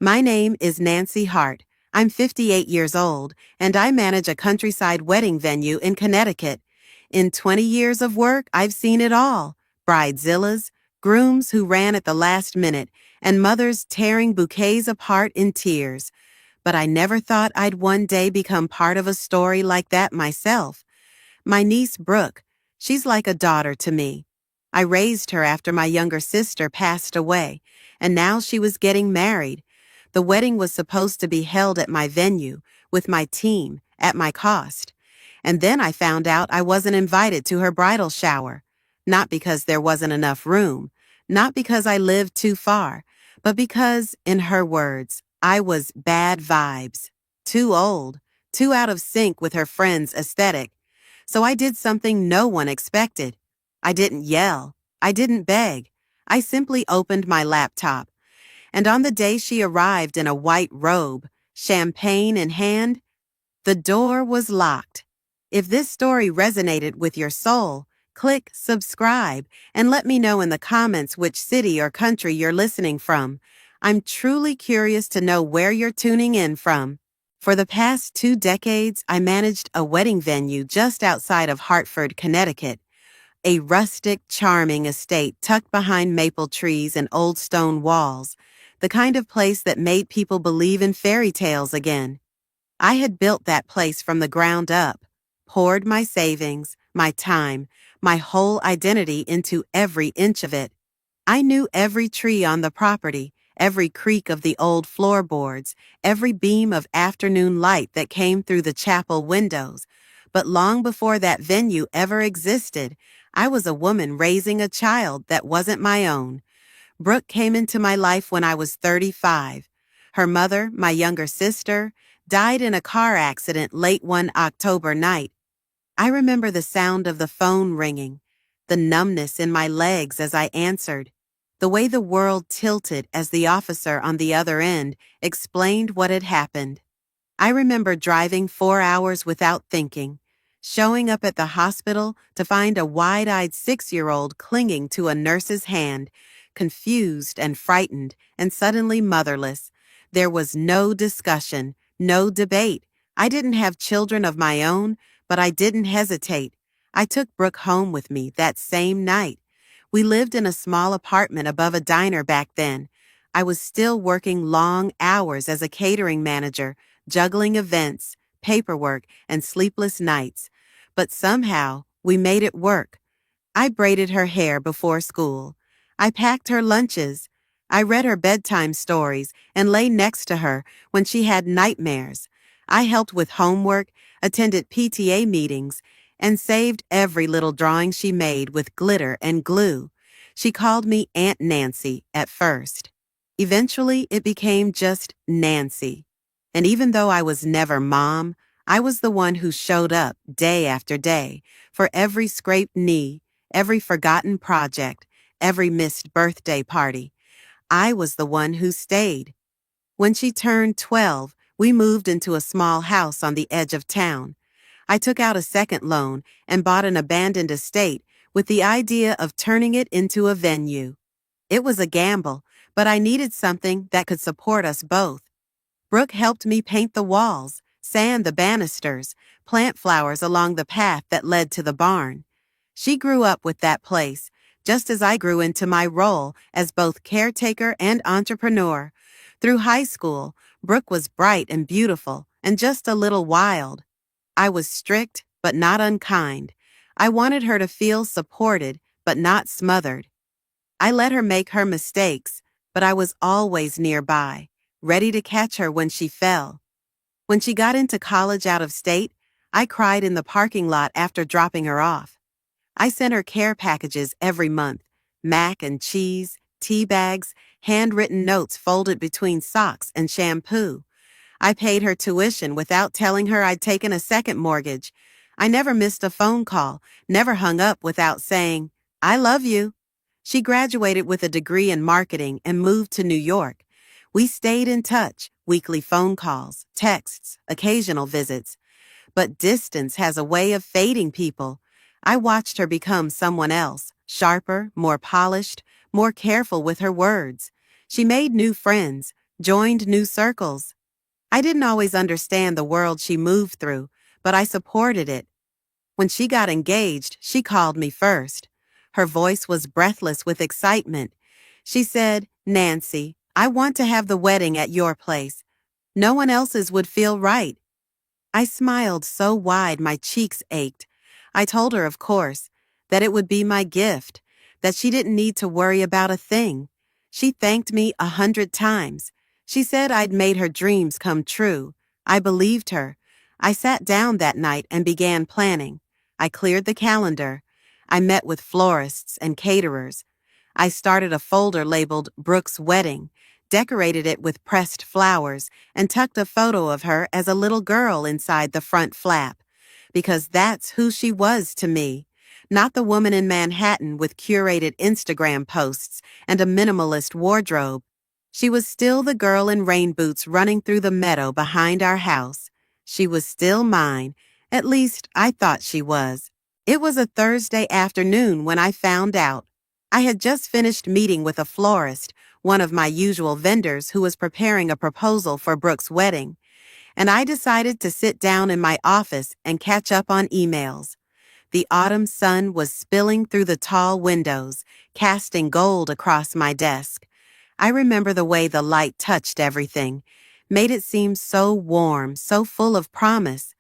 My name is Nancy Hart. I'm 58 years old, and I manage a countryside wedding venue in Connecticut. In 20 years of work, I've seen it all. Bridezillas, grooms who ran at the last minute, and mothers tearing bouquets apart in tears. But I never thought I'd one day become part of a story like that myself. My niece Brooke, she's like a daughter to me. I raised her after my younger sister passed away, and now she was getting married. The wedding was supposed to be held at my venue, with my team, at my cost. And then I found out I wasn't invited to her bridal shower. Not because there wasn't enough room, not because I lived too far, but because, in her words, I was bad vibes. Too old, too out of sync with her friend's aesthetic. So I did something no one expected. I didn't yell. I didn't beg. I simply opened my laptop. And on the day she arrived in a white robe, champagne in hand, the door was locked. If this story resonated with your soul, click subscribe and let me know in the comments which city or country you're listening from. I'm truly curious to know where you're tuning in from. For the past 2 decades, I managed a wedding venue just outside of Hartford, Connecticut. A rustic, charming estate tucked behind maple trees and old stone walls, the kind of place that made people believe in fairy tales again. I had built that place from the ground up, poured my savings, my time, my whole identity into every inch of it. I knew every tree on the property, every creak of the old floorboards, every beam of afternoon light that came through the chapel windows. But long before that venue ever existed, I was a woman raising a child that wasn't my own. Brooke came into my life when I was 35. Her mother, my younger sister, died in a car accident late one October night. I remember the sound of the phone ringing, the numbness in my legs as I answered, the way the world tilted as the officer on the other end explained what had happened. I remember driving 4 hours without thinking, showing up at the hospital to find a wide-eyed 6-year-old clinging to a nurse's hand, confused and frightened and suddenly motherless. There was no discussion, no debate. I didn't have children of my own, but I didn't hesitate. I took Brooke home with me that same night. We lived in a small apartment above a diner back then. I was still working long hours as a catering manager, juggling events, paperwork, and sleepless nights. But somehow, we made it work. I braided her hair before school. I packed her lunches. I read her bedtime stories and lay next to her when she had nightmares. I helped with homework, attended PTA meetings, and saved every little drawing she made with glitter and glue. She called me Aunt Nancy at first. Eventually, it became just Nancy. And even though I was never Mom, I was the one who showed up day after day for every scraped knee, every forgotten project, every missed birthday party. I was the one who stayed. When she turned 12, we moved into a small house on the edge of town. I took out a second loan and bought an abandoned estate with the idea of turning it into a venue. It was a gamble, but I needed something that could support us both. Brooke helped me paint the walls, sand the banisters, plant flowers along the path that led to the barn. She grew up with that place, just as I grew into my role as both caretaker and entrepreneur. Through high school, Brooke was bright and beautiful and just a little wild. I was strict but not unkind. I wanted her to feel supported but not smothered. I let her make her mistakes, but I was always nearby, ready to catch her when she fell. When she got into college out of state, I cried in the parking lot after dropping her off. I sent her care packages every month, mac and cheese, tea bags, handwritten notes folded between socks and shampoo. I paid her tuition without telling her I'd taken a second mortgage. I never missed a phone call, never hung up without saying, "I love you." She graduated with a degree in marketing and moved to New York. We stayed in touch, weekly phone calls, texts, occasional visits. But distance has a way of fading people. I watched her become someone else, sharper, more polished, more careful with her words. She made new friends, joined new circles. I didn't always understand the world she moved through, but I supported it. When she got engaged, she called me first. Her voice was breathless with excitement. She said, "Nancy, I want to have the wedding at your place. No one else's would feel right." I smiled so wide my cheeks ached. I told her, of course, that it would be my gift, that she didn't need to worry about a thing. She thanked me 100 times. She said I'd made her dreams come true. I believed her. I sat down that night and began planning. I cleared the calendar. I met with florists and caterers. I started a folder labeled Brooke's Wedding, decorated it with pressed flowers, and tucked a photo of her as a little girl inside the front flap. Because that's who she was to me. Not the woman in Manhattan with curated Instagram posts and a minimalist wardrobe. She was still the girl in rain boots running through the meadow behind our house. She was still mine. At least, I thought she was. It was a Thursday afternoon when I found out. I had just finished meeting with a florist, one of my usual vendors who was preparing a proposal for Brooke's wedding, and I decided to sit down in my office and catch up on emails. The autumn sun was spilling through the tall windows, casting gold across my desk. I remember the way the light touched everything, made it seem so warm, so full of promise.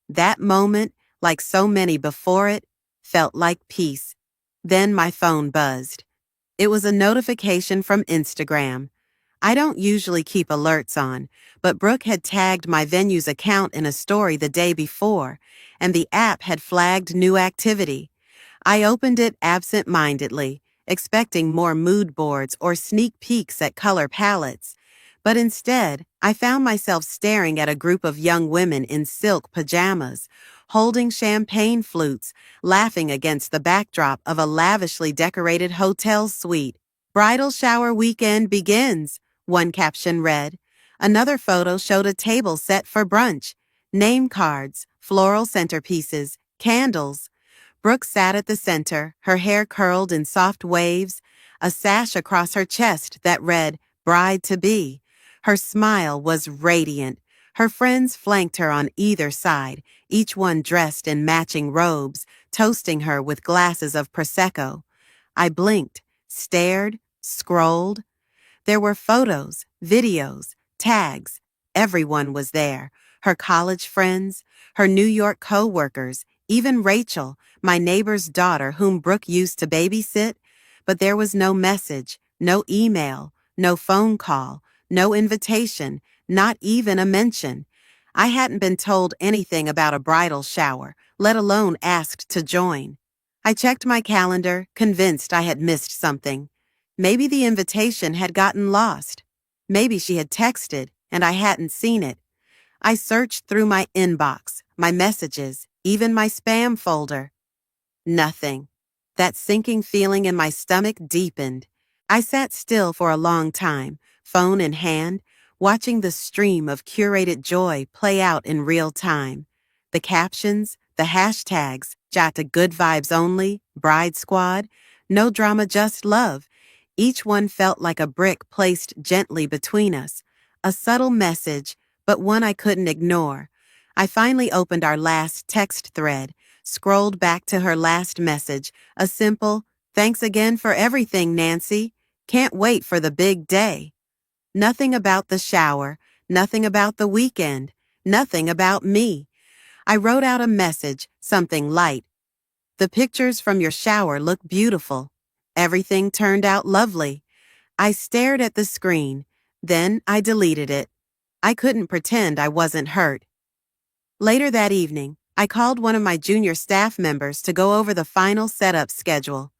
That moment, like so many before it, felt like peace. Then my phone buzzed. It was a notification from Instagram. I don't usually keep alerts on, but Brooke had tagged my venue's account in a story the day before, and the app had flagged new activity. I opened it absent-mindedly, expecting more mood boards or sneak peeks at color palettes. But instead, I found myself staring at a group of young women in silk pajamas, holding champagne flutes, laughing against the backdrop of a lavishly decorated hotel suite. "Bridal shower weekend begins," one caption read. Another photo showed a table set for brunch, name cards, floral centerpieces, candles. Brooke sat at the center, her hair curled in soft waves, a sash across her chest that read, "Bride-to-be." Her smile was radiant. Her friends flanked her on either side, each one dressed in matching robes, toasting her with glasses of Prosecco. I blinked, stared, scrolled. There were photos, videos, tags. Everyone was there. Her college friends, her New York co-workers, even Rachel, my neighbor's daughter whom Brooke used to babysit. But there was no message, no email, no phone call, no invitation, not even a mention. I hadn't been told anything about a bridal shower, let alone asked to join. I checked my calendar, convinced I had missed something. Maybe the invitation had gotten lost. Maybe she had texted and I hadn't seen it. I searched through my inbox, my messages, even my spam folder. Nothing. That sinking feeling in my stomach deepened. I sat still for a long time, phone in hand, watching the stream of curated joy play out in real time. The captions, the hashtags, jot to good vibes only, bride squad, no drama, just love. Each one felt like a brick placed gently between us. A subtle message, but one I couldn't ignore. I finally opened our last text thread, scrolled back to her last message, a simple, "Thanks again for everything, Nancy. Can't wait for the big day." Nothing about the shower, nothing about the weekend, nothing about me. I wrote out a message, something light. "The pictures from your shower look beautiful. Everything turned out lovely." I stared at the screen. Then I deleted it. I couldn't pretend I wasn't hurt. Later that evening, I called one of my junior staff members to go over the final setup schedule.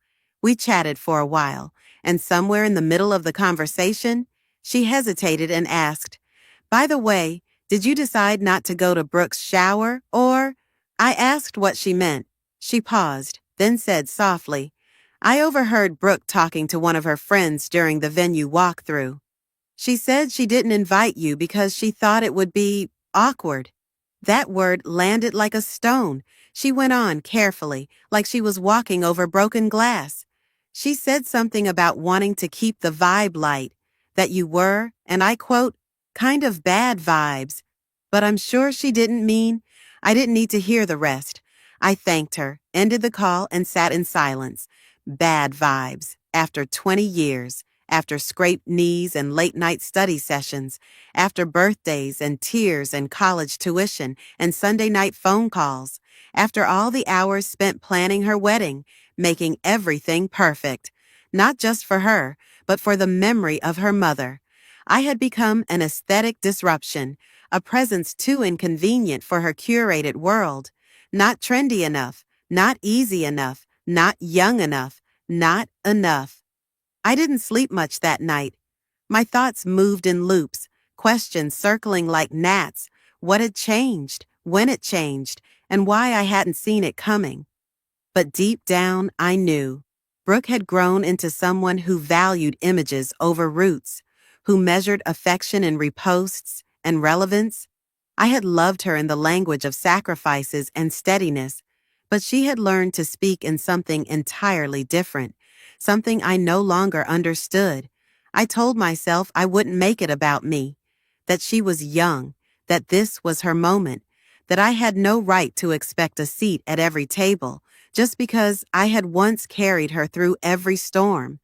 We chatted for a while, and somewhere in the middle of the conversation, she hesitated and asked, "By the way, did you decide not to go to Brooke's shower, or?" I asked what she meant. She paused, then said softly, "I overheard Brooke talking to one of her friends during the venue walkthrough. She said she didn't invite you because she thought it would be awkward." That word landed like a stone. She went on carefully, like she was walking over broken glass. "She said something about wanting to keep the vibe light. that you were, and I quote, kind of bad vibes. But I'm sure she didn't mean. I didn't need to hear the rest. I thanked her, ended the call, and sat in silence. Bad vibes. After 20 years, after scraped knees and late night study sessions, after birthdays and tears and college tuition and Sunday night phone calls, after all the hours spent planning her wedding, making everything perfect. Not just for her, but for the memory of her mother. I had become an aesthetic disruption, a presence too inconvenient for her curated world. Not trendy enough, not easy enough, not young enough, not enough. I didn't sleep much that night. My thoughts moved in loops, questions circling like gnats. What had changed, when it changed, and why I hadn't seen it coming. But deep down, I knew. Brooke had grown into someone who valued images over roots, who measured affection in reposts and relevance. I had loved her in the language of sacrifices and steadiness, but she had learned to speak in something entirely different, something I no longer understood. I told myself I wouldn't make it about me, that she was young, that this was her moment, that I had no right to expect a seat at every table, just because I had once carried her through every storm.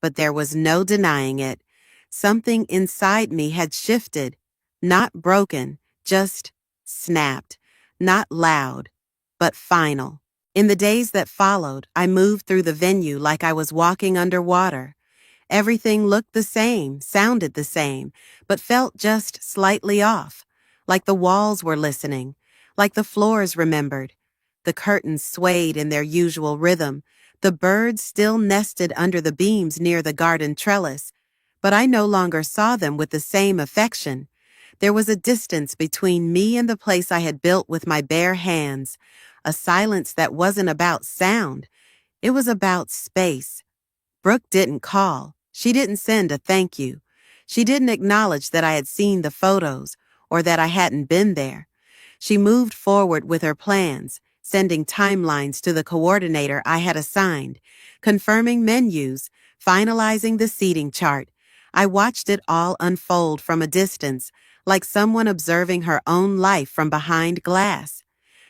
But there was no denying it. Something inside me had shifted, not broken, just snapped, not loud, but final. In the days that followed, I moved through the venue like I was walking underwater. Everything looked the same, sounded the same, but felt just slightly off, like the walls were listening, like the floors remembered. The curtains swayed in their usual rhythm, the birds still nested under the beams near the garden trellis, but I no longer saw them with the same affection. There was a distance between me and the place I had built with my bare hands, a silence that wasn't about sound, it was about space. Brooke didn't call. She didn't send a thank you. She didn't acknowledge that I had seen the photos or that I hadn't been there. She moved forward with her plans, sending timelines to the coordinator I had assigned, confirming menus, finalizing the seating chart. I watched it all unfold from a distance, like someone observing her own life from behind glass.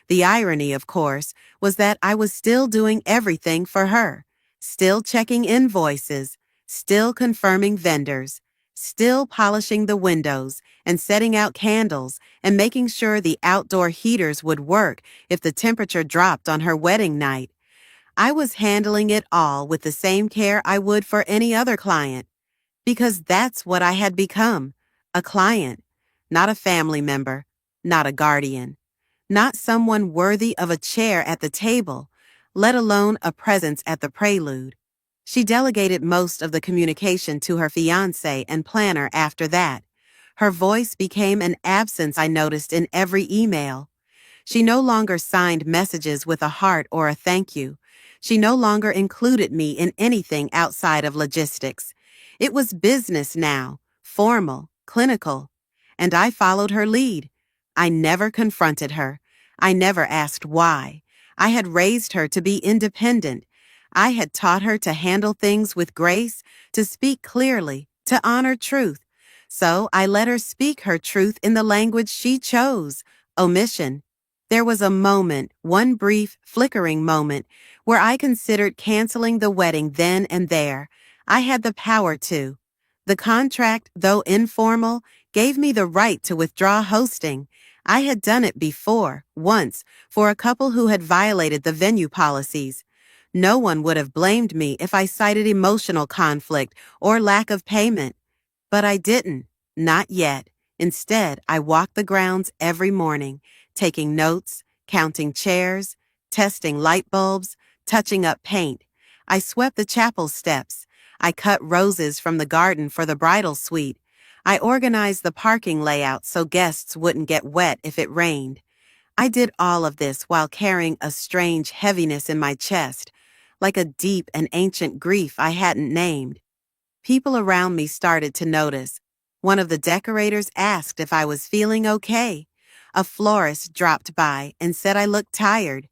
The irony, of course, was that I was still doing everything for her, still checking invoices, still confirming vendors, still polishing the windows and setting out candles and making sure the outdoor heaters would work if the temperature dropped on her wedding night. I was handling it all with the same care I would for any other client, because that's what I had become, a client, not a family member, not a guardian. Not someone worthy of a chair at the table, let alone a presence at the prelude. She delegated most of the communication to her fiancé and planner after that. Her voice became an absence I noticed in every email. She no longer signed messages with a heart or a thank you. She no longer included me in anything outside of logistics. It was business now, formal, clinical. And I followed her lead. I never confronted her. I never asked why. I had raised her to be independent. I had taught her to handle things with grace, to speak clearly, to honor truth. So I let her speak her truth in the language she chose, omission. There was a moment, one brief, flickering moment, where I considered canceling the wedding then and there. I had the power to. The contract, though informal, gave me the right to withdraw hosting. I had done it before, once, for a couple who had violated the venue policies. No one would have blamed me if I cited emotional conflict or lack of payment. But I didn't. Not yet. Instead, I walked the grounds every morning, taking notes, counting chairs, testing light bulbs, touching up paint. I swept the chapel steps. I cut roses from the garden for the bridal suite. I organized the parking layout so guests wouldn't get wet if it rained. I did all of this while carrying a strange heaviness in my chest, like a deep and ancient grief I hadn't named. People around me started to notice. One of the decorators asked if I was feeling okay. A florist dropped by and said I looked tired.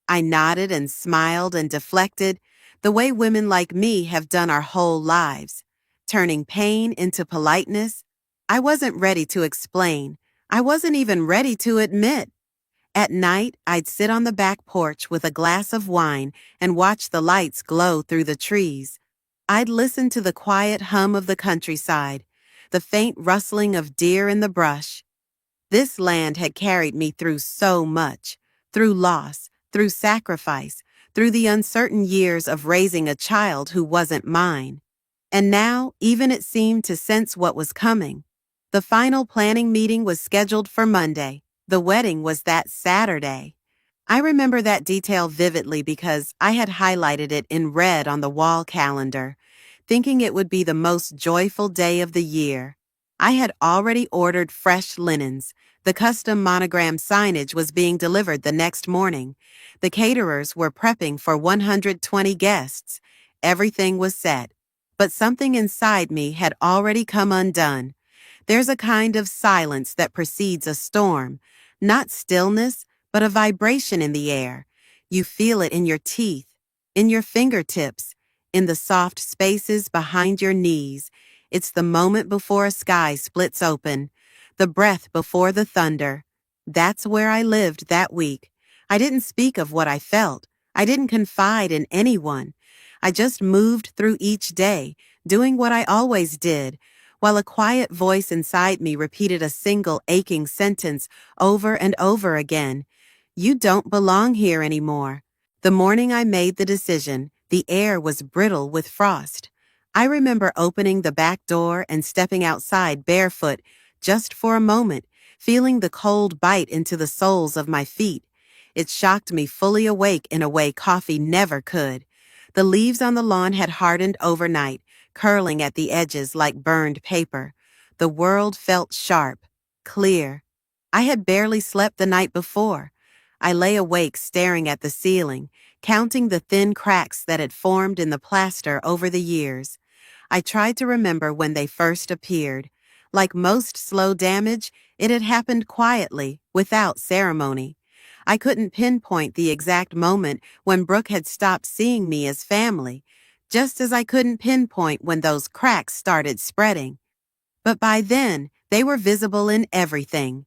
I nodded and smiled and deflected, the way women like me have done our whole lives. turning pain into politeness. I wasn't ready to explain. I wasn't even ready to admit. At night, I'd sit on the back porch with a glass of wine and watch the lights glow through the trees. I'd listen to the quiet hum of the countryside, the faint rustling of deer in the brush. This land had carried me through so much, through loss, through sacrifice, through the uncertain years of raising a child who wasn't mine. And now, even it seemed to sense what was coming. The final planning meeting was scheduled for Monday. The wedding was that Saturday. I remember that detail vividly because I had highlighted it in red on the wall calendar, thinking it would be the most joyful day of the year. I had already ordered fresh linens. The custom monogram signage was being delivered the next morning. The caterers were prepping for 120 guests. Everything was set. But something inside me had already come undone. There's a kind of silence that precedes a storm, not stillness, but a vibration in the air. You feel it in your teeth, in your fingertips, in the soft spaces behind your knees. It's the moment before a sky splits open, the breath before the thunder. That's where I lived that week. I didn't speak of what I felt. I didn't confide in anyone. I just moved through each day, doing what I always did, while a quiet voice inside me repeated a single aching sentence over and over again. You don't belong here anymore. The morning I made the decision, the air was brittle with frost. I remember opening the back door and stepping outside barefoot, just for a moment, feeling the cold bite into the soles of my feet. It shocked me fully awake in a way coffee never could. The leaves on the lawn had hardened overnight, curling at the edges like burned paper. The world felt sharp, clear. I had barely slept the night before. I lay awake staring at the ceiling, counting the thin cracks that had formed in the plaster over the years. I tried to remember when they first appeared. Like most slow damage, it had happened quietly, without ceremony. I couldn't pinpoint the exact moment when Brooke had stopped seeing me as family, just as I couldn't pinpoint when those cracks started spreading. But by then, they were visible in everything.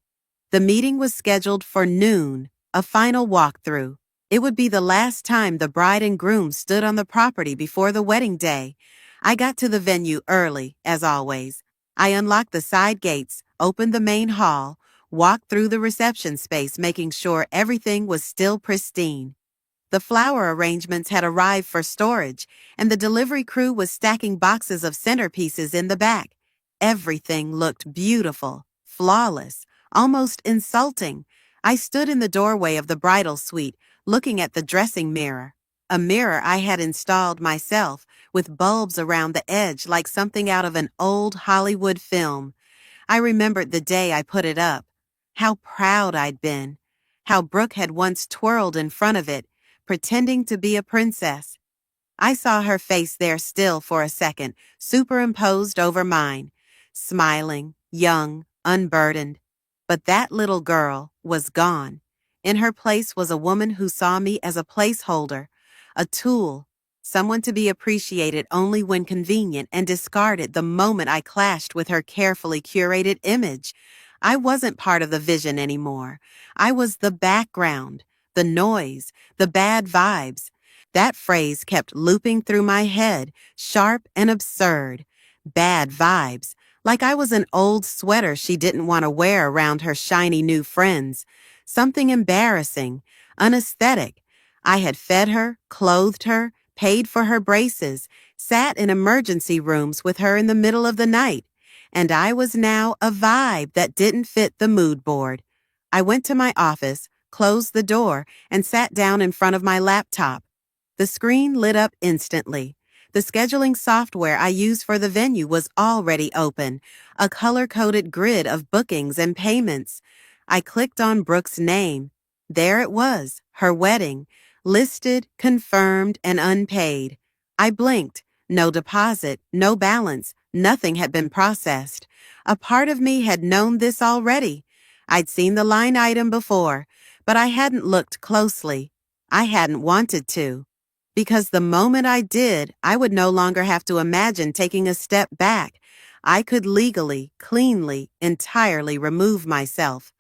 The meeting was scheduled for noon, a final walkthrough. It would be the last time the bride and groom stood on the property before the wedding day. I got to the venue early, as always. I unlocked the side gates, opened the main hall, walked through the reception space, making sure everything was still pristine. The flower arrangements had arrived for storage, and the delivery crew was stacking boxes of centerpieces in the back. Everything looked beautiful, flawless, almost insulting. I stood in the doorway of the bridal suite, looking at the dressing mirror. A mirror I had installed myself, with bulbs around the edge like something out of an old Hollywood film. I remembered the day I put it up. How proud I'd been. How Brooke had once twirled in front of it, pretending to be a princess. I saw her face there still for a second, superimposed over mine, smiling, young, unburdened. But that little girl was gone. In her place was a woman who saw me as a placeholder, a tool, someone to be appreciated only when convenient and discarded the moment I clashed with her carefully curated image. I wasn't part of the vision anymore. I was the background, the noise, the bad vibes. That phrase kept looping through my head, sharp and absurd. Bad vibes, like I was an old sweater she didn't want to wear around her shiny new friends. Something embarrassing, unaesthetic. I had fed her, clothed her, paid for her braces, sat in emergency rooms with her in the middle of the night, and I was now a vibe that didn't fit the mood board. I went to my office, closed the door, and sat down in front of my laptop. The screen lit up instantly. The scheduling software I used for the venue was already open, a color-coded grid of bookings and payments. I clicked on Brooke's name. There it was, her wedding, listed, confirmed, and unpaid. I blinked. No deposit, no balance, nothing had been processed. A part of me had known this already. I'd seen the line item before, but I hadn't looked closely. I hadn't wanted to. Because the moment I did, I would no longer have to imagine taking a step back. I could legally, cleanly, entirely remove myself.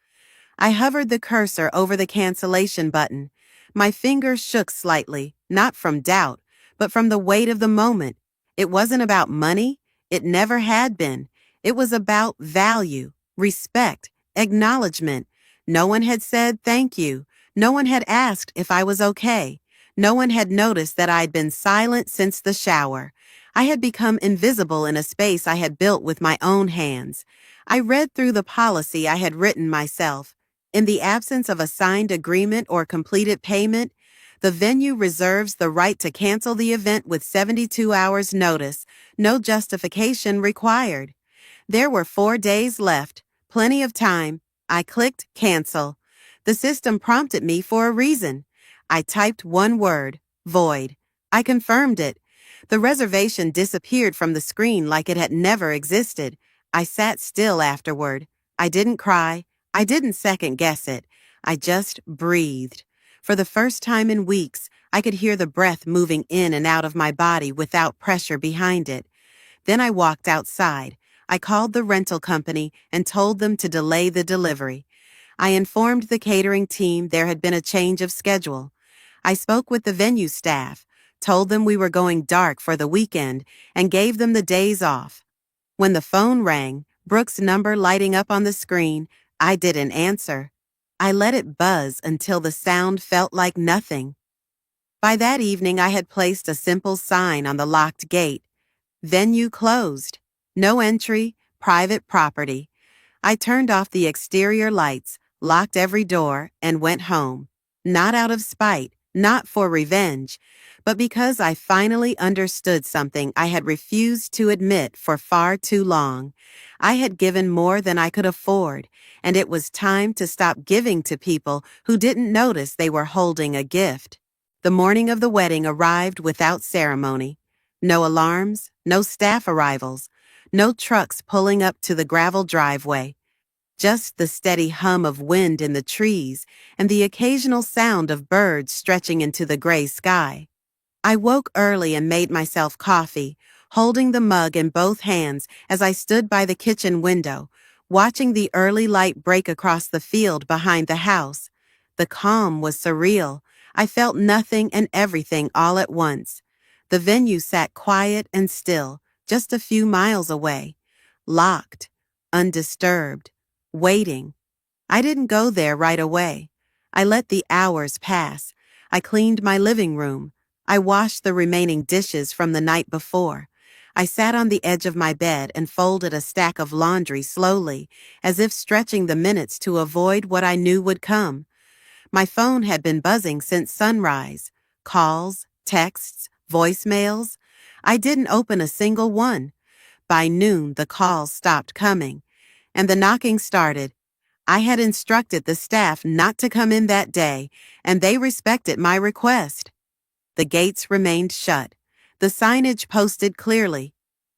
I hovered the cursor over the cancellation button. My fingers shook slightly, not from doubt, but from the weight of the moment. It wasn't about money. It never had been. It was about value, respect, acknowledgement. No one had said thank you. No one had asked if I was okay. No one had noticed that I'd been silent since the shower. I had become invisible in a space I had built with my own hands. I read through the policy I had written myself. In the absence of a signed agreement or completed payment, the venue reserves the right to cancel the event with 72 hours notice, no justification required. There were 4 days left, plenty of time. I clicked cancel. The system prompted me for a reason. I typed one word, void. I confirmed it. The reservation disappeared from the screen like it had never existed. I sat still afterward. I didn't cry. I didn't second guess it. I just breathed. For the first time in weeks, I could hear the breath moving in and out of my body without pressure behind it. Then I walked outside. I called the rental company and told them to delay the delivery. I informed the catering team there had been a change of schedule. I spoke with the venue staff, told them we were going dark for the weekend, and gave them the days off. When the phone rang, Brooke's number lighting up on the screen, I didn't answer. I let it buzz until the sound felt like nothing. By that evening, I had placed a simple sign on the locked gate. Venue closed. No entry, private property. I turned off the exterior lights, locked every door, and went home. Not out of spite, not for revenge, but because I finally understood something I had refused to admit for far too long. I had given more than I could afford, and it was time to stop giving to people who didn't notice they were holding a gift. The morning of the wedding arrived without ceremony. No alarms, no staff arrivals, no trucks pulling up to the gravel driveway. Just the steady hum of wind in the trees and the occasional sound of birds stretching into the gray sky. I woke early and made myself coffee, holding the mug in both hands as I stood by the kitchen window, watching the early light break across the field behind the house. The calm was surreal. I felt nothing and everything all at once. The venue sat quiet and still, just a few miles away, locked, undisturbed, waiting. I didn't go there right away. I let the hours pass. I cleaned my living room. I washed the remaining dishes from the night before. I sat on the edge of my bed and folded a stack of laundry slowly, as if stretching the minutes to avoid what I knew would come. My phone had been buzzing since sunrise. Calls, texts, voicemails. I didn't open a single one. By noon, the calls stopped coming, and the knocking started. I had instructed the staff not to come in that day, and they respected my request. The gates remained shut. The signage posted clearly.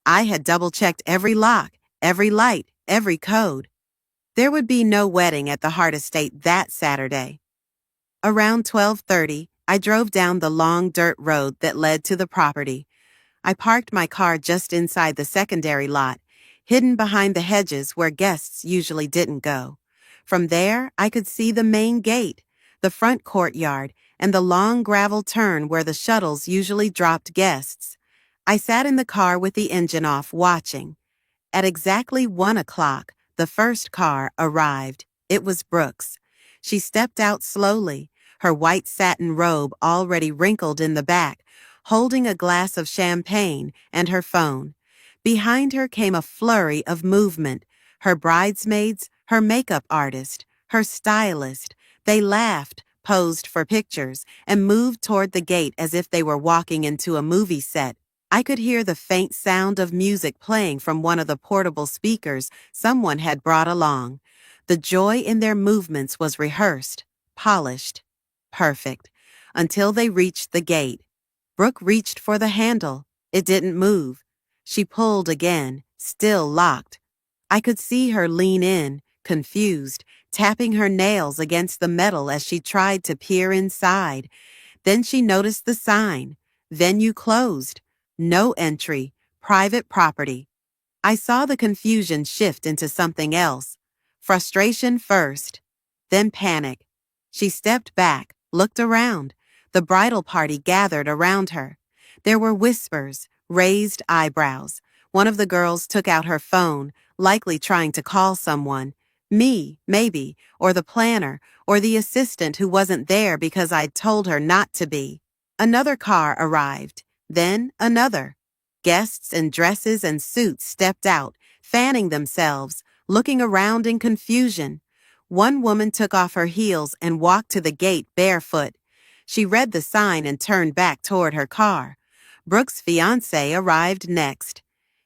I had double-checked every lock, every light, every code. There would be no wedding at the Hart Estate that Saturday. Around 12:30, I drove down the long dirt road that led to the property. I parked my car just inside the secondary lot, hidden behind the hedges where guests usually didn't go. From there, I could see the main gate, the front courtyard, and the long gravel turn where the shuttles usually dropped guests. I sat in the car with the engine off, watching. At exactly 1 o'clock, the first car arrived. It was Brooke's. She stepped out slowly, her white satin robe already wrinkled in the back, holding a glass of champagne and her phone. Behind her came a flurry of movement. Her bridesmaids, her makeup artist, her stylist. They laughed, posed for pictures, and moved toward the gate as if they were walking into a movie set. I could hear the faint sound of music playing from one of the portable speakers someone had brought along. The joy in their movements was rehearsed, polished, perfect, until they reached the gate. Brooke reached for the handle. It didn't move. She pulled again, still locked. I could see her lean in, confused, tapping her nails against the metal as she tried to peer inside. Then she noticed the sign. Venue closed. No entry. Private property. I saw the confusion shift into something else. Frustration first, then panic. She stepped back, looked around. The bridal party gathered around her. There were whispers, raised eyebrows. One of the girls took out her phone, likely trying to call someone. Me, maybe, or the planner, or the assistant who wasn't there because I'd told her not to be. Another car arrived, then another. Guests in dresses and suits stepped out, fanning themselves, looking around in confusion. One woman took off her heels and walked to the gate barefoot. She read the sign and turned back toward her car. Brooke's fiancé arrived next.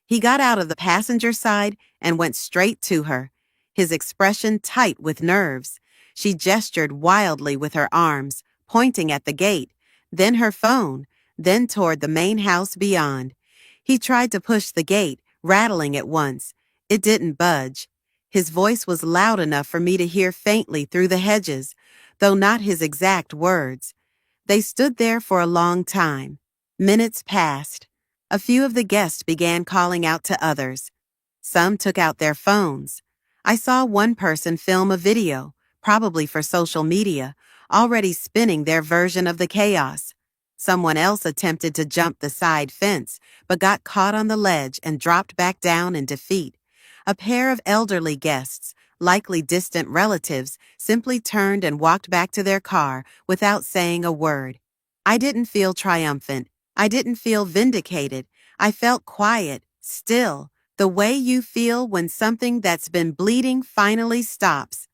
He got out of the passenger side and went straight to her, his expression tight with nerves. She gestured wildly with her arms, pointing at the gate, then her phone, then toward the main house beyond. He tried to push the gate, rattling it once. It didn't budge. His voice was loud enough for me to hear faintly through the hedges, though not his exact words. They stood there for a long time. Minutes passed. A few of the guests began calling out to others. Some took out their phones. I saw one person film a video, probably for social media, already spinning their version of the chaos. Someone else attempted to jump the side fence, but got caught on the ledge and dropped back down in defeat. A pair of elderly guests, likely distant relatives, simply turned and walked back to their car without saying a word. I didn't feel triumphant. I didn't feel vindicated. I felt quiet, still, the way you feel when something that's been bleeding finally stops.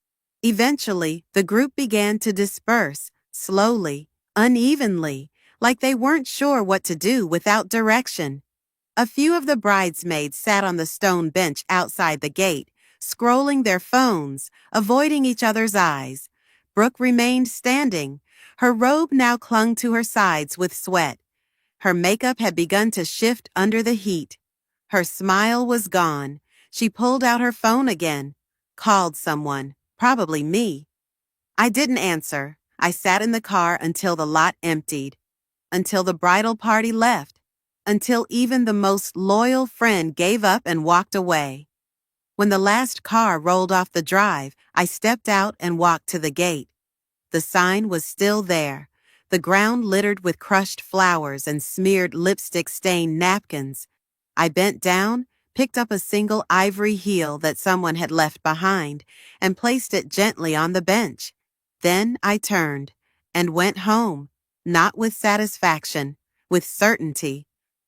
Eventually, the group began to disperse, slowly, unevenly, like they weren't sure what to do without direction. A few of the bridesmaids sat on the stone bench outside the gate, scrolling their phones, avoiding each other's eyes. Brooke remained standing. Her robe now clung to her sides with sweat. Her makeup had begun to shift under the heat. Her smile was gone. She pulled out her phone again, called someone, probably me. I didn't answer. I sat in the car until the lot emptied, until the bridal party left, until even the most loyal friend gave up and walked away. When the last car rolled off the drive, I stepped out and walked to the gate. The sign was still there, the ground littered with crushed flowers and smeared lipstick-stained napkins. I bent down, picked up a single ivory heel that someone had left behind, and placed it gently on the bench. Then I turned and went home, not with satisfaction, with certainty,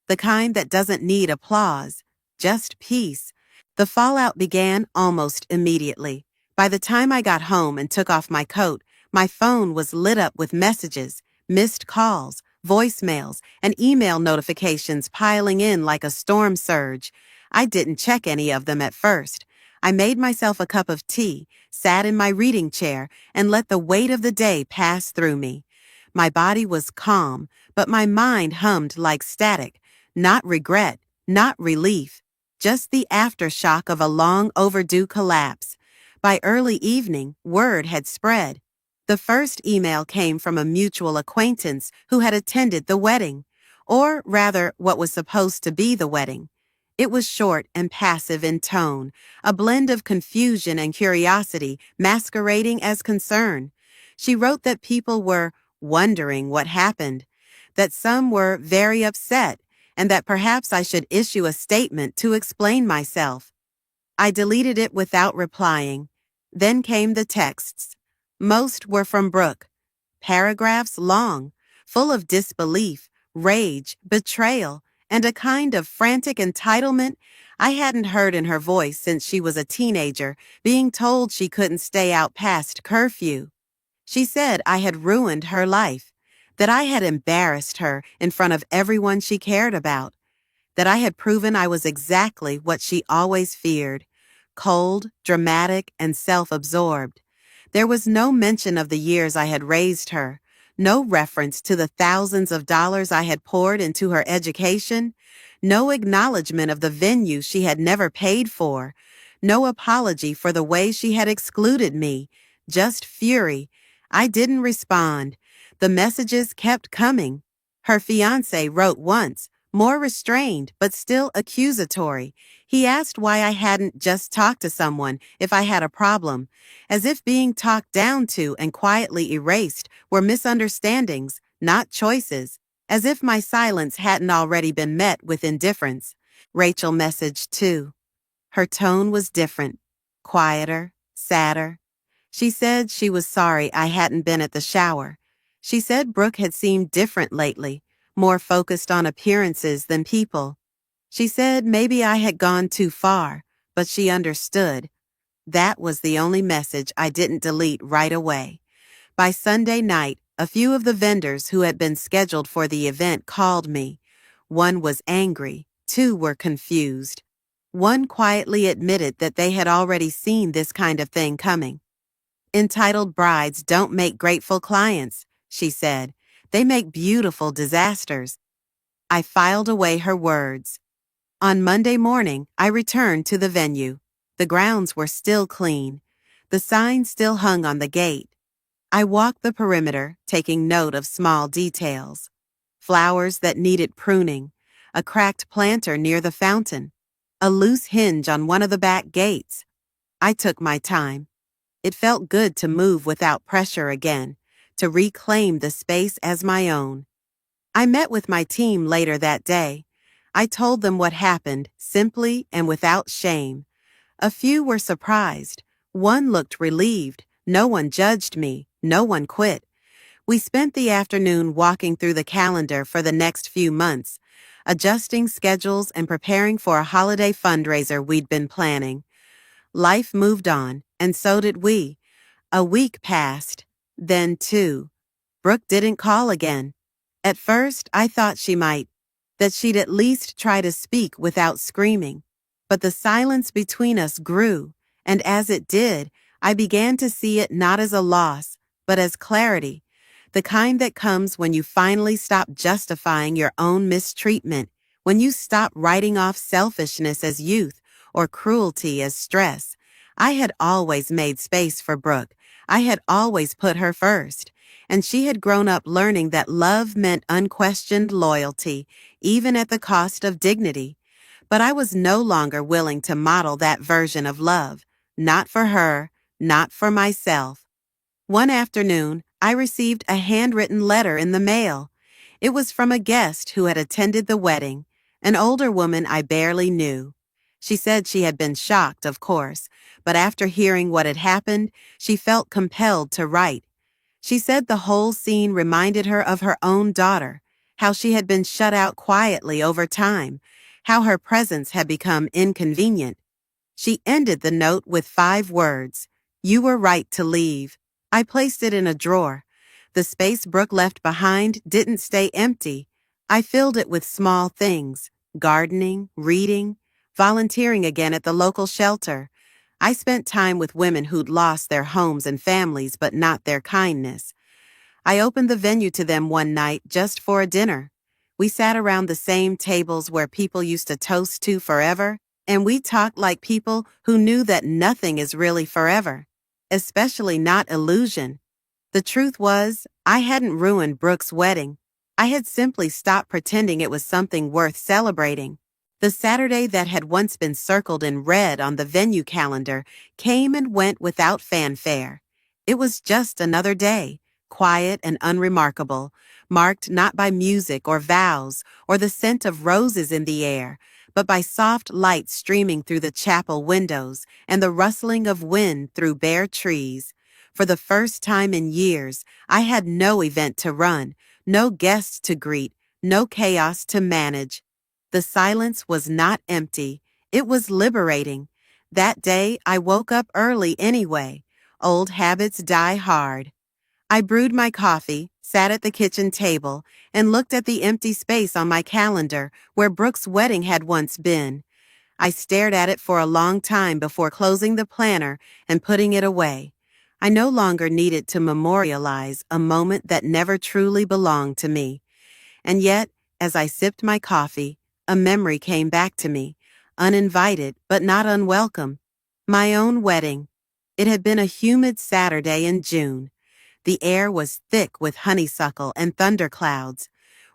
the kind that doesn't need applause, just peace. The fallout began almost immediately. By the time I got home and took off my coat, my phone was lit up with messages, missed calls, voicemails, and email notifications piling in like a storm surge. I didn't check any of them at first. I made myself a cup of tea, sat in my reading chair, and let the weight of the day pass through me. My body was calm, but my mind hummed like static. Not regret, not relief, just the aftershock of a long overdue collapse. By early evening, word had spread. The first email came from a mutual acquaintance who had attended the wedding, or rather what was supposed to be the wedding. It was short and passive in tone, a blend of confusion and curiosity masquerading as concern. She wrote that people were wondering what happened, that some were very upset, and that perhaps I should issue a statement to explain myself. I deleted it without replying. Then came the texts. Most were from Brooke. Paragraphs long, full of disbelief, rage, betrayal, and a kind of frantic entitlement I hadn't heard in her voice since she was a teenager, being told she couldn't stay out past curfew. She said I had ruined her life, that I had embarrassed her in front of everyone she cared about, that I had proven I was exactly what she always feared, cold, dramatic, and self-absorbed. There was no mention of the years I had raised her, no reference to the thousands of dollars I had poured into her education, no acknowledgement of the venue she had never paid for, no apology for the way she had excluded me, just fury. I didn't respond. The messages kept coming. Her fiancé wrote once, more restrained but still accusatory. He asked why I hadn't just talked to someone if I had a problem, as if being talked down to and quietly erased were misunderstandings, not choices, as if my silence hadn't already been met with indifference. Rachel messaged too. Her tone was different, quieter, sadder. She said she was sorry I hadn't been at the shower. She said Brooke had seemed different lately, more focused on appearances than people. She said maybe I had gone too far, but she understood. That was the only message I didn't delete right away. By Sunday night, a few of the vendors who had been scheduled for the event called me. One was angry, two were confused. One quietly admitted that they had already seen this kind of thing coming. Entitled brides don't make grateful clients, she said. They make beautiful disasters. I filed away her words. On Monday morning, I returned to the venue. The grounds were still clean. The sign still hung on the gate. I walked the perimeter, taking note of small details. Flowers that needed pruning, a cracked planter near the fountain, a loose hinge on one of the back gates. I took my time. It felt good to move without pressure again, to reclaim the space as my own. I met with my team later that day. I told them what happened, simply and without shame. A few were surprised. One looked relieved. No one judged me. No one quit. We spent the afternoon walking through the calendar for the next few months, adjusting schedules and preparing for a holiday fundraiser we'd been planning. Life moved on, and so did we. A week passed. Then two. Brooke didn't call again. At first, I thought she might, that she'd at least try to speak without screaming. But the silence between us grew, and as it did, I began to see it not as a loss, but as clarity, the kind that comes when you finally stop justifying your own mistreatment, when you stop writing off selfishness as youth or cruelty as stress. I had always made space for Brooke. I had always put her first. And she had grown up learning that love meant unquestioned loyalty, even at the cost of dignity. But I was no longer willing to model that version of love. Not for her, not for myself. One afternoon, I received a handwritten letter in the mail. It was from a guest who had attended the wedding, an older woman I barely knew. She said she had been shocked, of course, but after hearing what had happened, she felt compelled to write. She said the whole scene reminded her of her own daughter, how she had been shut out quietly over time, how her presence had become inconvenient. She ended the note with 5 words, "You were right to leave." I placed it in a drawer. The space Brooke left behind didn't stay empty. I filled it with small things, gardening, reading, volunteering again at the local shelter. I spent time with women who'd lost their homes and families, but not their kindness. I opened the venue to them one night just for a dinner. We sat around the same tables where people used to toast to forever, and we talked like people who knew that nothing is really forever, especially not illusion. The truth was, I hadn't ruined Brooke's wedding. I had simply stopped pretending it was something worth celebrating. The Saturday that had once been circled in red on the venue calendar came and went without fanfare. It was just another day, quiet and unremarkable, marked not by music or vows or the scent of roses in the air, but by soft light streaming through the chapel windows and the rustling of wind through bare trees. For the first time in years, I had no event to run, no guests to greet, no chaos to manage. The silence was not empty. It was liberating. That day, I woke up early anyway. Old habits die hard. I brewed my coffee, sat at the kitchen table, and looked at the empty space on my calendar where Brooke's wedding had once been. I stared at it for a long time before closing the planner and putting it away. I no longer needed to memorialize a moment that never truly belonged to me. And yet, as I sipped my coffee, a memory came back to me, uninvited but not unwelcome. My own wedding. It had been a humid Saturday in June. The air was thick with honeysuckle and thunderclouds.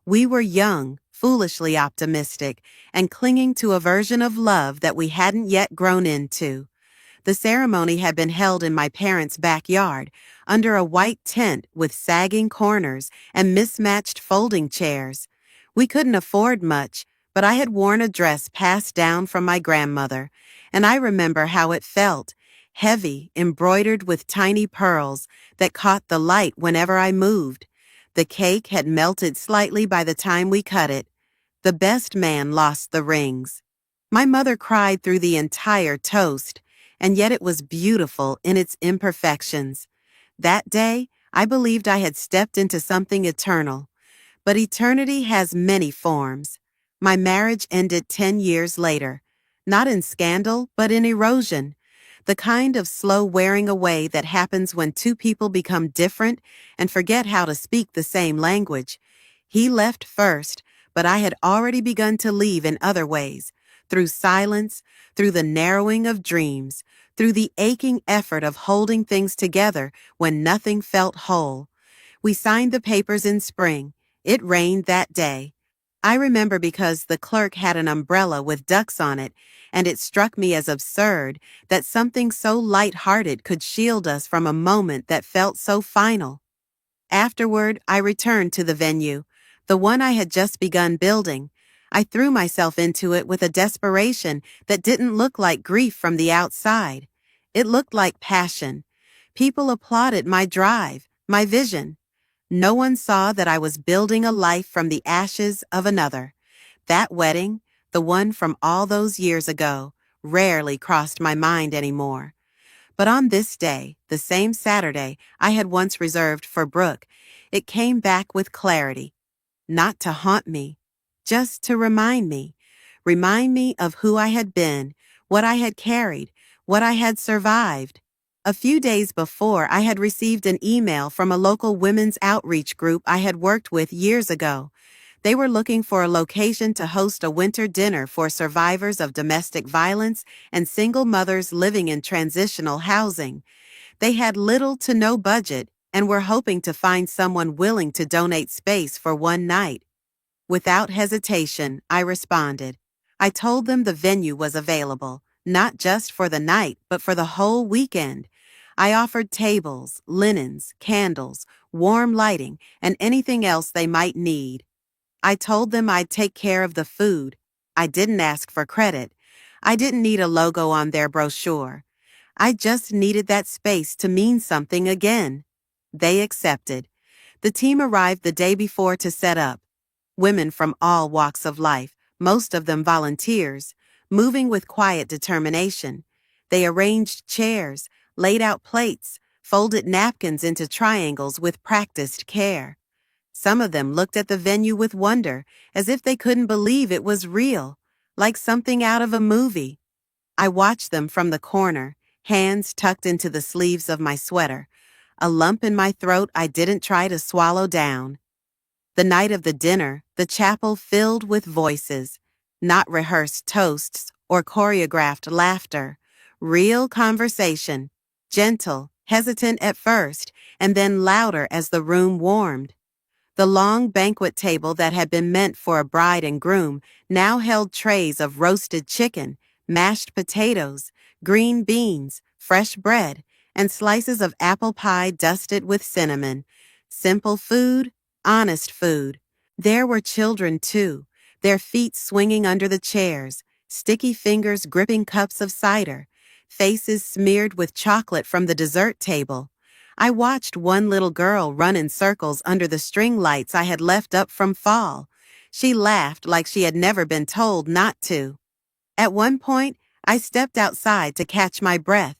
We were young, foolishly optimistic, and clinging to a version of love that we hadn't yet grown into. The ceremony had been held in my parents' backyard, under a white tent with sagging corners and mismatched folding chairs. We couldn't afford much, but I had worn a dress passed down from my grandmother, and I remember how it felt, heavy, embroidered with tiny pearls that caught the light whenever I moved. The cake had melted slightly by the time we cut it. The best man lost the rings. My mother cried through the entire toast, and yet it was beautiful in its imperfections. That day, I believed I had stepped into something eternal. But eternity has many forms. My marriage ended 10 years later, not in scandal, but in erosion. The kind of slow wearing away that happens when two people become different and forget how to speak the same language. He left first, but I had already begun to leave in other ways, through silence, through the narrowing of dreams, through the aching effort of holding things together when nothing felt whole. We signed the papers in spring. It rained that day. I remember because the clerk had an umbrella with ducks on it, and it struck me as absurd that something so light-hearted could shield us from a moment that felt so final. Afterward, I returned to the venue, the one I had just begun building. I threw myself into it with a desperation that didn't look like grief from the outside. It looked like passion. People applauded my drive, my vision. No one saw that I was building a life from the ashes of another. That wedding, the one from all those years ago, rarely crossed my mind anymore. But on this day, the same Saturday I had once reserved for Brooke, it came back with clarity. Not to haunt me, just to remind me. Remind me of who I had been, what I had carried, what I had survived. A few days before, I had received an email from a local women's outreach group I had worked with years ago. They were looking for a location to host a winter dinner for survivors of domestic violence and single mothers living in transitional housing. They had little to no budget and were hoping to find someone willing to donate space for one night. Without hesitation, I responded. I told them the venue was available, not just for the night, but for the whole weekend. I offered tables, linens, candles, warm lighting, and anything else they might need. I told them I'd take care of the food. I didn't ask for credit. I didn't need a logo on their brochure. I just needed that space to mean something again. They accepted. The team arrived the day before to set up. Women from all walks of life, most of them volunteers, moving with quiet determination. They arranged chairs, laid out plates, folded napkins into triangles with practiced care. Some of them looked at the venue with wonder, as if they couldn't believe it was real, like something out of a movie. I watched them from the corner, hands tucked into the sleeves of my sweater, a lump in my throat I didn't try to swallow down. The night of the dinner, the chapel filled with voices, not rehearsed toasts or choreographed laughter, real conversation, gentle, hesitant at first, and then louder as the room warmed. The long banquet table that had been meant for a bride and groom now held trays of roasted chicken, mashed potatoes, green beans, fresh bread, and slices of apple pie dusted with cinnamon. Simple food, honest food. There were children, too, their feet swinging under the chairs, sticky fingers gripping cups of cider, faces smeared with chocolate from the dessert table. I watched one little girl run in circles under the string lights I had left up from fall. She laughed like she had never been told not to. At one point, I stepped outside to catch my breath.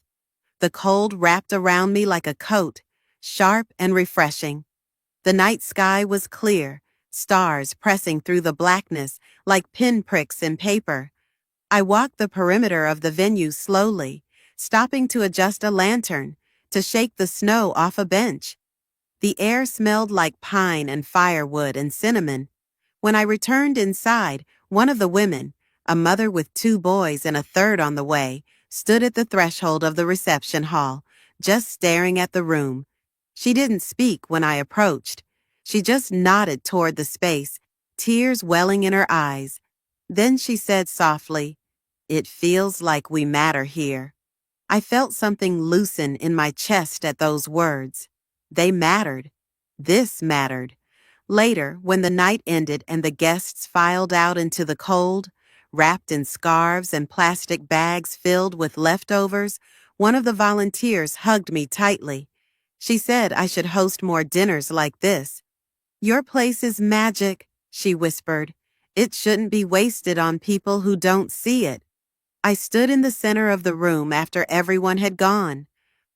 The cold wrapped around me like a coat, sharp and refreshing. The night sky was clear, stars pressing through the blackness like pinpricks in paper. I walked the perimeter of the venue slowly, stopping to adjust a lantern, to shake the snow off a bench. The air smelled like pine and firewood and cinnamon. When I returned inside, one of the women, a mother with two boys and a third on the way, stood at the threshold of the reception hall, just staring at the room. She didn't speak when I approached. She just nodded toward the space, tears welling in her eyes. Then she said softly, "It feels like we matter here." I felt something loosen in my chest at those words. They mattered. This mattered. Later, when the night ended and the guests filed out into the cold, wrapped in scarves and plastic bags filled with leftovers, one of the volunteers hugged me tightly. She said I should host more dinners like this. "Your place is magic," she whispered. "It shouldn't be wasted on people who don't see it." I stood in the center of the room after everyone had gone.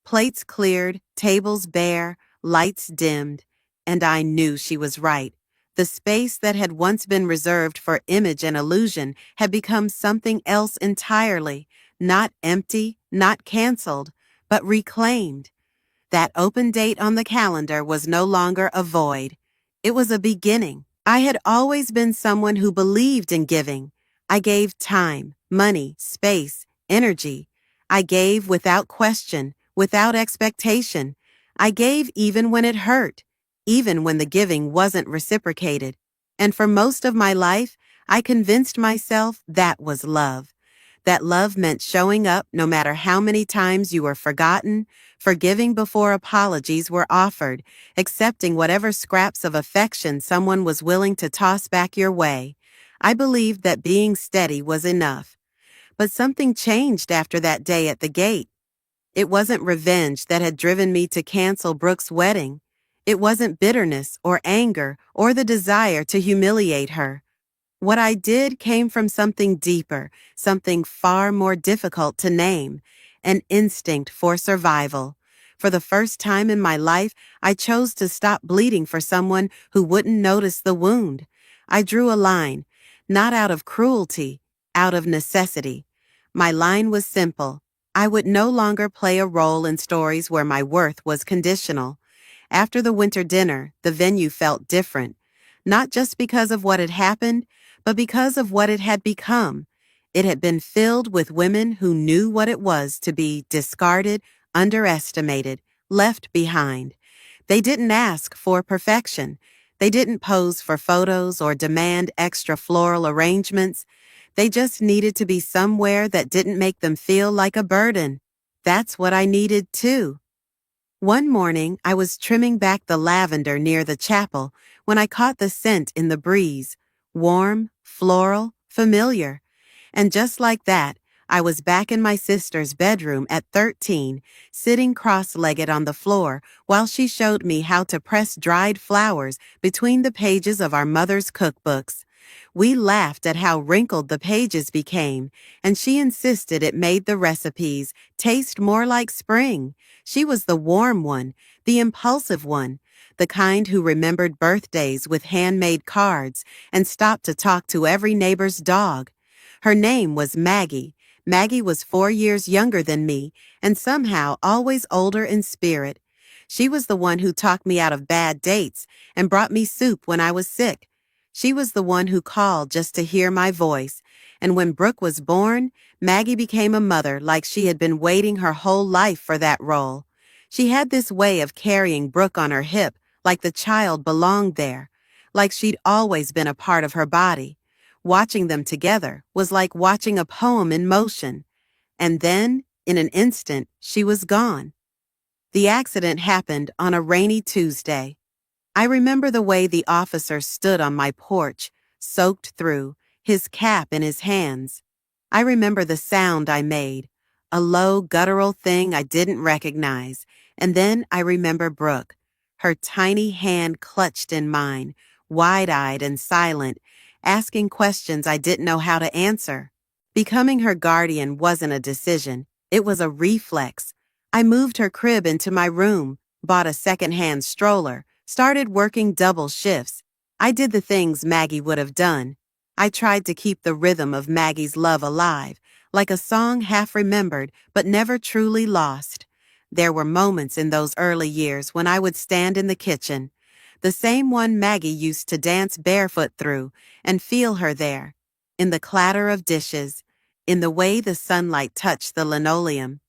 Plates cleared, tables bare, lights dimmed, and I knew she was right. The space that had once been reserved for image and illusion had become something else entirely, not empty, not canceled, but reclaimed. That open date on the calendar was no longer a void. It was a beginning. I had always been someone who believed in giving. I gave time, money, space, energy. I gave without question, without expectation. I gave even when it hurt, even when the giving wasn't reciprocated. And for most of my life, I convinced myself that was love. That love meant showing up no matter how many times you were forgotten, forgiving before apologies were offered, accepting whatever scraps of affection someone was willing to toss back your way. I believed that being steady was enough. But something changed after that day at the gate. It wasn't revenge that had driven me to cancel Brooke's wedding. It wasn't bitterness or anger or the desire to humiliate her. What I did came from something deeper, something far more difficult to name, an instinct for survival. For the first time in my life, I chose to stop bleeding for someone who wouldn't notice the wound. I drew a line, not out of cruelty, out of necessity. My line was simple. I would no longer play a role in stories where my worth was conditional. After the winter dinner, the venue felt different, not just because of what had happened, but because of what it had become. It had been filled with women who knew what it was to be discarded, underestimated, left behind. They didn't ask for perfection. They didn't pose for photos or demand extra floral arrangements. They just needed to be somewhere that didn't make them feel like a burden. That's what I needed too. One morning, I was trimming back the lavender near the chapel when I caught the scent in the breeze. Warm, floral, familiar. And just like that, I was back in my sister's bedroom at 13, sitting cross-legged on the floor while she showed me how to press dried flowers between the pages of our mother's cookbooks. We laughed at how wrinkled the pages became, and she insisted it made the recipes taste more like spring. She was the warm one, the impulsive one, the kind who remembered birthdays with handmade cards and stopped to talk to every neighbor's dog. Her name was Maggie. Maggie was 4 years younger than me and somehow always older in spirit. She was the one who talked me out of bad dates and brought me soup when I was sick. She was the one who called just to hear my voice. And when Brooke was born, Maggie became a mother like she had been waiting her whole life for that role. She had this way of carrying Brooke on her hip like the child belonged there, like she'd always been a part of her body. Watching them together was like watching a poem in motion. And then, in an instant, she was gone. The accident happened on a rainy Tuesday. I remember the way the officer stood on my porch, soaked through, his cap in his hands. I remember the sound I made, a low, guttural thing I didn't recognize. And then I remember Brooke, her tiny hand clutched in mine, wide-eyed and silent, asking questions I didn't know how to answer. Becoming her guardian wasn't a decision. It was a reflex. I moved her crib into my room, bought a second-hand stroller, started working double shifts. I did the things Maggie would have done. I tried to keep the rhythm of Maggie's love alive, like a song half remembered but never truly lost. There were moments in those early years when I would stand in the kitchen, the same one Maggie used to dance barefoot through, and feel her there, in the clatter of dishes, in the way the sunlight touched the linoleum.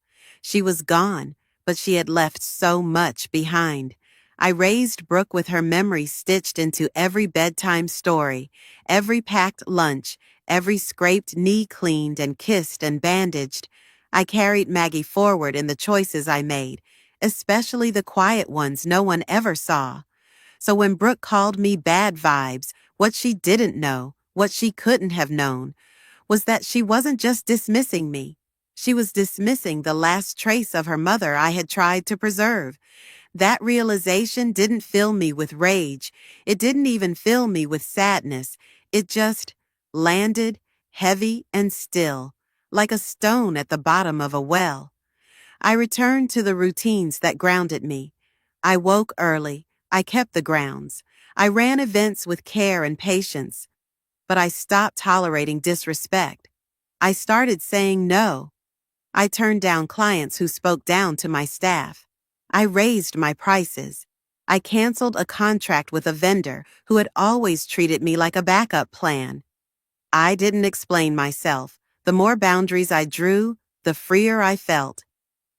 She was gone, but she had left so much behind. I raised Brooke with her memory stitched into every bedtime story, every packed lunch, every scraped knee cleaned and kissed and bandaged. I carried Maggie forward in the choices I made, especially the quiet ones no one ever saw. So when Brooke called me bad vibes, what she didn't know, what she couldn't have known, was that she wasn't just dismissing me. She was dismissing the last trace of her mother I had tried to preserve. That realization didn't fill me with rage. It didn't even fill me with sadness. It just landed heavy and still, like a stone at the bottom of a well. I returned to the routines that grounded me. I woke early. I kept the grounds. I ran events with care and patience. But I stopped tolerating disrespect. I started saying no. I turned down clients who spoke down to my staff. I raised my prices. I canceled a contract with a vendor who had always treated me like a backup plan. I didn't explain myself. The more boundaries I drew, the freer I felt.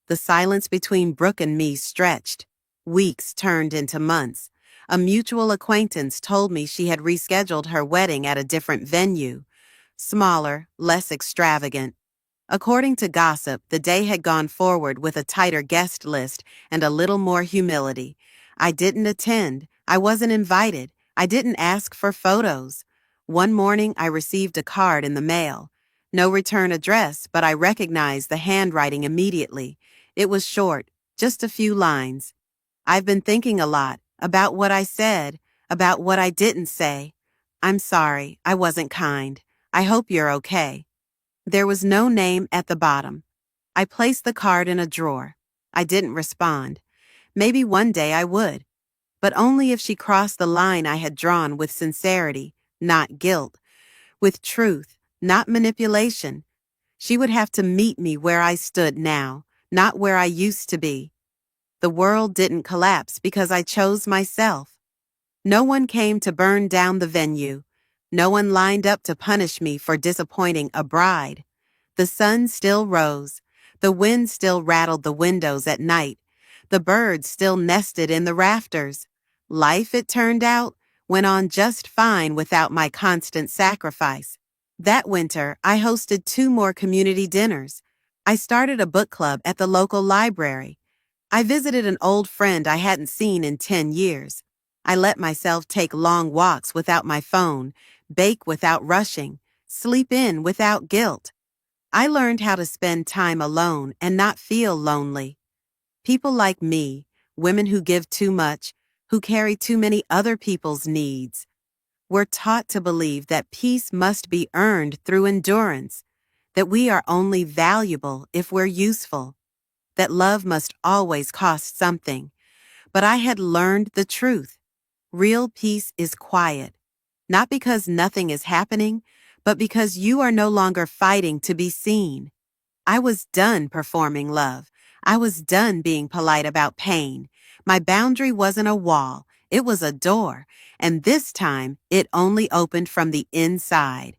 The silence between Brooke and me stretched. Weeks turned into months. A mutual acquaintance told me she had rescheduled her wedding at a different venue. Smaller, less extravagant. According to gossip, the day had gone forward with a tighter guest list and a little more humility. I didn't attend. I wasn't invited. I didn't ask for photos. One morning, I received a card in the mail. No return address, but I recognized the handwriting immediately. It was short, just a few lines. I've been thinking a lot about what I said, about what I didn't say. I'm sorry, I wasn't kind. I hope you're okay. There was no name at the bottom. I placed the card in a drawer. I didn't respond. Maybe one day I would, but only if she crossed the line I had drawn with sincerity, not guilt, with truth, not manipulation. She would have to meet me where I stood now, not where I used to be. The world didn't collapse because I chose myself. No one came to burn down the venue. No one lined up to punish me for disappointing a bride. The sun still rose. The wind still rattled the windows at night. The birds still nested in the rafters. Life, it turned out, went on just fine without my constant sacrifice. That winter, I hosted 2 more community dinners. I started a book club at the local library. I visited an old friend I hadn't seen in 10 years. I let myself take long walks without my phone, bake without rushing, sleep in without guilt. I learned how to spend time alone and not feel lonely. People like me, women who give too much, who carry too many other people's needs, we're taught to believe that peace must be earned through endurance, that we are only valuable if we're useful, that love must always cost something. But I had learned the truth. Real peace is quiet, not because nothing is happening, but because you are no longer fighting to be seen. I was done performing love. I was done being polite about pain. My boundary wasn't a wall, it was a door, and this time it only opened from the inside.